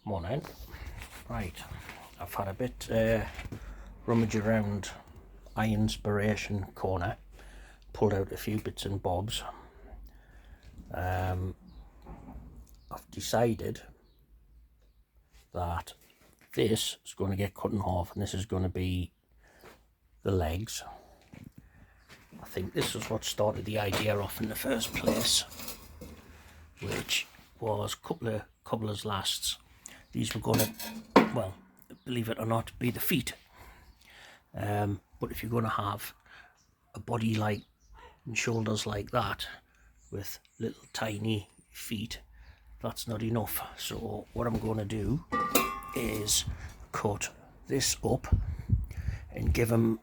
Morning. Right, I've had a bit rummage around Inspiration corner, pulled out a few bits and bobs. I've decided that this is going to get cut in half, and this is going to be the legs. I think this is what started the idea off in the first place, which was a couple of cobblers' lasts. These were going to, well, believe it or not, be the feet. But if you're going to have a body like and shoulders like that with little tiny feet, that's not enough. So what I'm going to do is cut this up and give him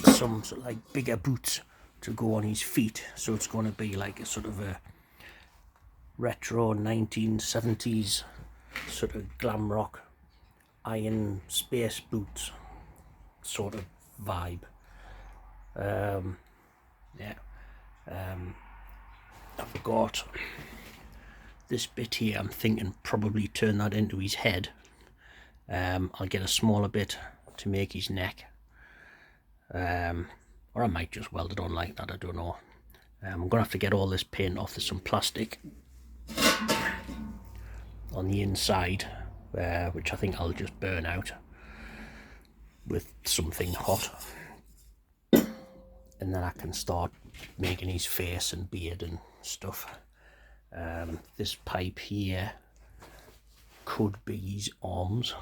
some sort of like bigger boots to go on his feet. So it's going to be like a sort of a retro 1970s sort of glam rock iron space boots sort of vibe. I've got this bit here. I'm thinking probably turn that into his head. I'll get a smaller bit to make his neck, or I might just weld it on like that, I don't know. I'm gonna have to get all this paint off. There's some plastic on the inside, which I think I'll just burn out with something hot, and then I can start making his face and beard and stuff. This pipe here could be his arms.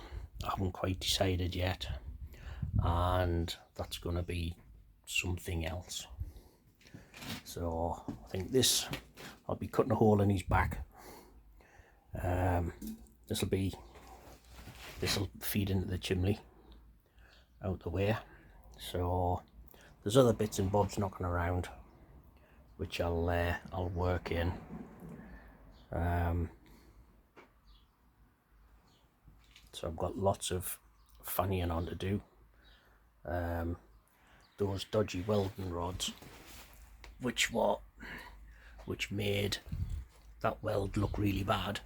I haven't quite decided yet, and that's going to be something else. So I think this, I'll be cutting a hole in his back. This will feed into the chimney out the way. So there's other bits and bobs knocking around which I'll work in. So I've got lots of fannying on to do. Those dodgy welding rods which made that weld look really bad.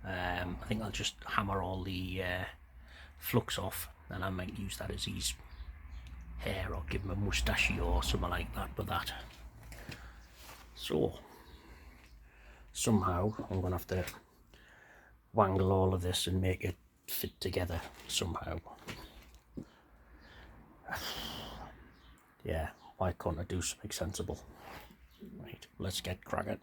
I think I'll just hammer all the flux off, and I might use that as his hair, or give him a mustachio or something like that with that. So somehow I'm gonna have to wangle all of this and make it fit together somehow. Yeah, why can't I do something sensible? Right, let's get cracking.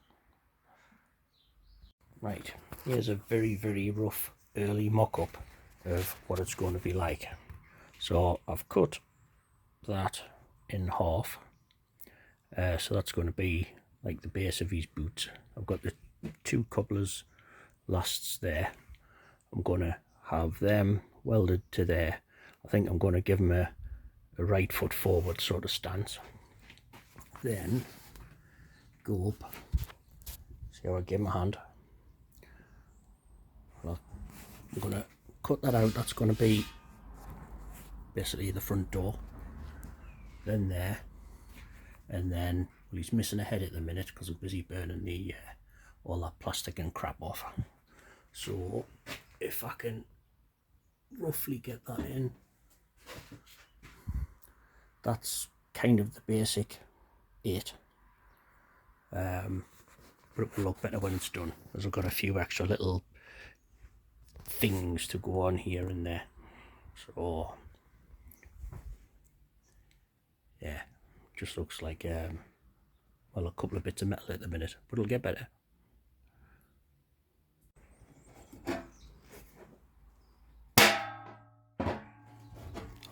Right, here's a very rough early mock-up of what it's going to be like. So I've cut that in half, so that's going to be like the base of his boots. I've got the two cobblers lasts there. I'm going to have them welded to there. I think I'm going to give him a right foot forward sort of stance, then go up. See how I give him a hand? Well, I'm going to cut that out. That's going to be basically the front door, then there, and then, well, he's missing a head at the minute because I'm busy burning the all that plastic and crap off. So if I can roughly get that in, that's kind of the basic 8. But it will look better when it's done, as I've got a few extra little things to go on here and there. So yeah, just looks like well, a couple of bits of metal at the minute, but it'll get better.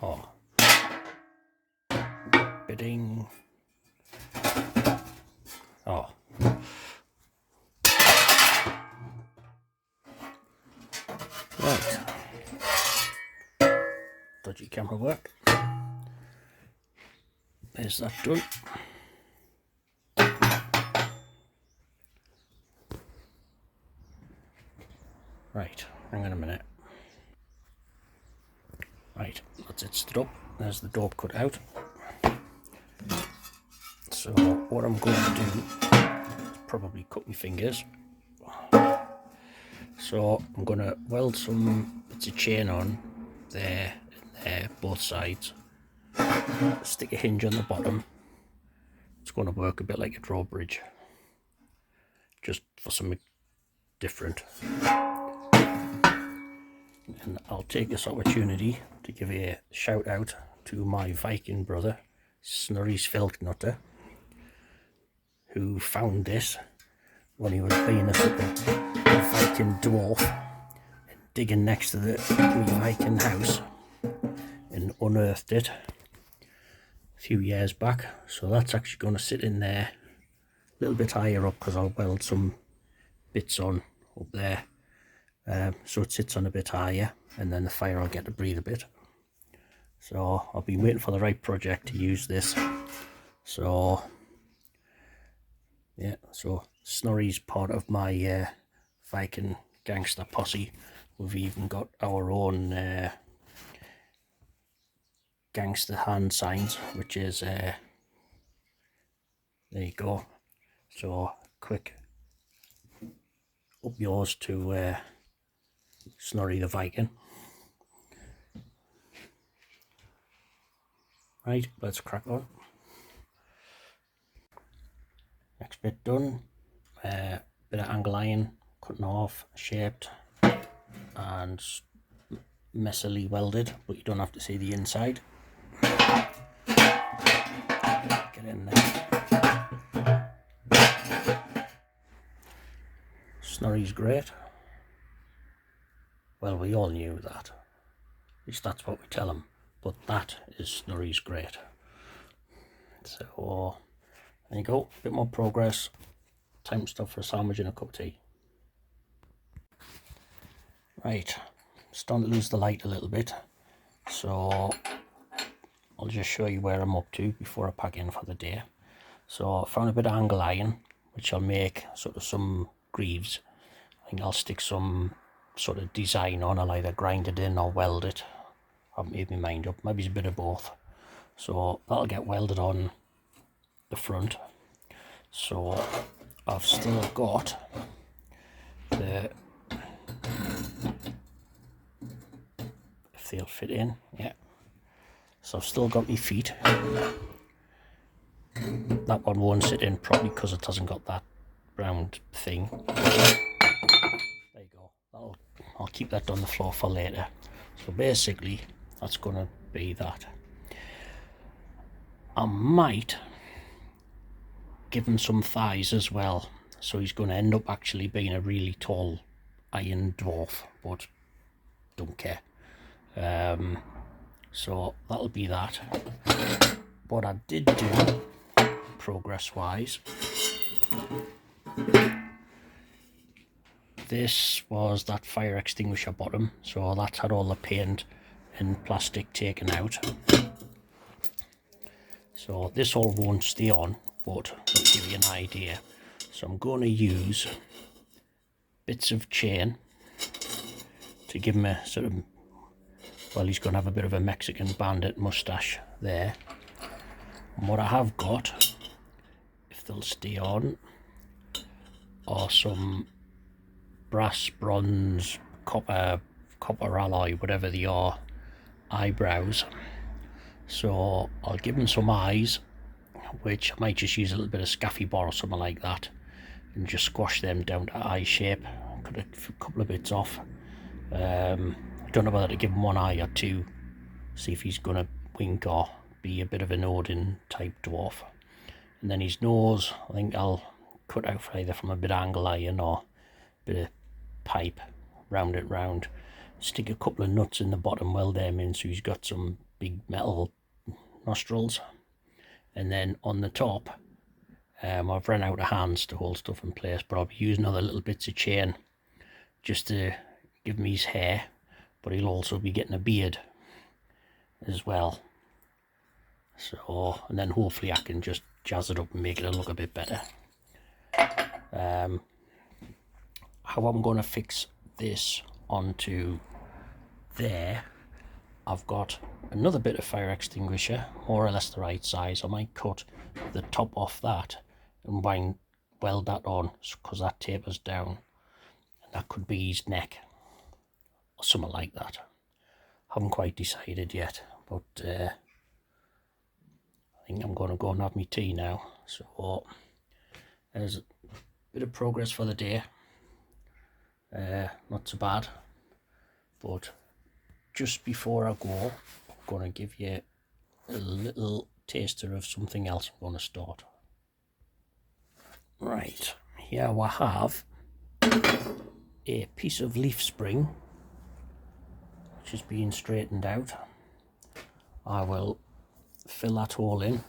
Oh, bidding. Oh, right, dodgy camera work. There's that done. Right, hang on a minute. Right, that's it stood up. There's the door cut out. So what I'm going to do is probably cut my fingers. So I'm going to weld some bits of chain on there and there, both sides. Stick a hinge on the bottom. It's going to work a bit like a drawbridge, just for something different. And I'll take this opportunity to give a shout out to my Viking brother, Snurry's Filknutter, who found this when he was being a sort of Viking dwarf and digging next to the Viking house, and unearthed it a few years back. So that's actually going to sit in there a little bit higher up, because I'll weld some bits on up there, so it sits on a bit higher, and then the fire will get to breathe a bit. So I've been waiting for the right project to use this. So yeah, so Snorri's part of my Viking gangster posse. We've even got our own gangster hand signs, which is there you go. So quick up yours to Snorri the Viking. Right, let's crack on. Next bit done. Bit of angle iron, cutting off, shaped, and messily welded, but you don't have to see the inside. Get in there. Snorri's great. Well, we all knew that. At least that's what we tell him. But that is Snorri's great. So there you go, a bit more progress. Time to stop for a sandwich and a cup of tea. Right, starting to lose the light a little bit, so I'll just show you where I'm up to before I pack in for the day. So I found a bit of angle iron, which I'll make sort of some greaves. I think I'll stick some sort of design on. I'll either grind it in or weld it. I haven't made my mind up, maybe it's a bit of both. So that'll get welded on the front. So I've still got the, if they'll fit in, yeah. So I've still got my feet. That one won't sit in properly because it hasn't got that round thing. There you go. I'll keep that on the floor for later. So basically that's going to be that. I might give him some thighs as well, so he's going to end up actually being a really tall iron dwarf, but don't care. So that'll be that. What I did do progress wise, this was that fire extinguisher bottom, so that's had all the paint and plastic taken out. So this all won't stay on, but to give you an idea. So I'm going to use bits of chain to give him a sort of, well, he's going to have a bit of a Mexican bandit mustache there. And what I have got, if they'll stay on, are some brass, bronze, copper alloy, whatever they are, eyebrows. So I'll give him some eyes, which I might just use a little bit of scaffy bar or something like that, and just squash them down to eye shape. Cut a couple of bits off. Don't know whether to give him one eye or two, see if he's going to wink or be a bit of an Odin type dwarf. And then his nose, I think I'll cut out either from a bit of angle iron or a bit of pipe, round it round. Stick a couple of nuts in the bottom, weld them in so he's got some big metal nostrils. And then on the top, I've run out of hands to hold stuff in place, but I'll be using other little bits of chain just to give him his hair, but he'll also be getting a beard as well. So, and then hopefully I can just jazz it up and make it look a bit better. How I'm going to fix this onto there, I've got another bit of fire extinguisher, more or less the right size. I might cut the top off that and weld that on because that tapers down. And that could be his neck or something like that. Haven't quite decided yet, but I think I'm going to go and have my tea now. So there's a bit of progress for the day. Not so bad, but just before I go, I'm going to give you a little taster of something else I'm going to start. Right, here we have a piece of leaf spring which is being straightened out. I will fill that hole in,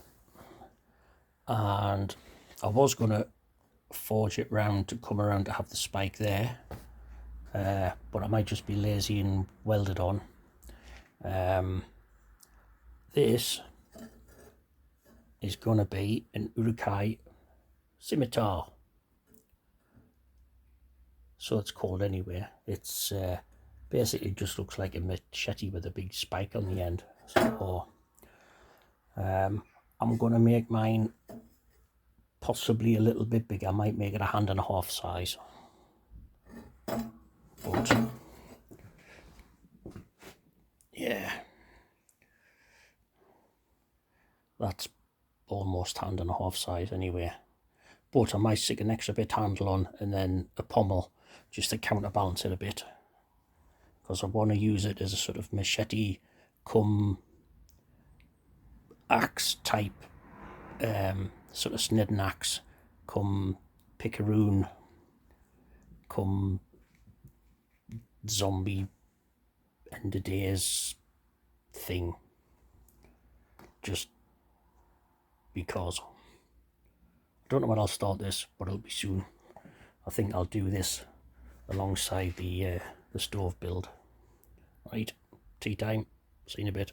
and I was going to forge it round to come around to have the spike there, but I might just be lazy and weld it on. This is going to be an Urukai scimitar, so it's called anyway. It's basically just looks like a machete with a big spike on the end. So I'm going to make mine possibly a little bit bigger. I might make it 1.5 hand size, but yeah, that's almost 1.5 hand size anyway. But I might stick an extra bit handle on and then a pommel just to counterbalance it a bit, because I want to use it as a sort of machete come axe type, sort of snidding axe come picaroon come zombie end of days thing, just because. I don't know when I'll start this, but it'll be soon. I think I'll do this alongside the stove build. Right, tea time, see you in a bit.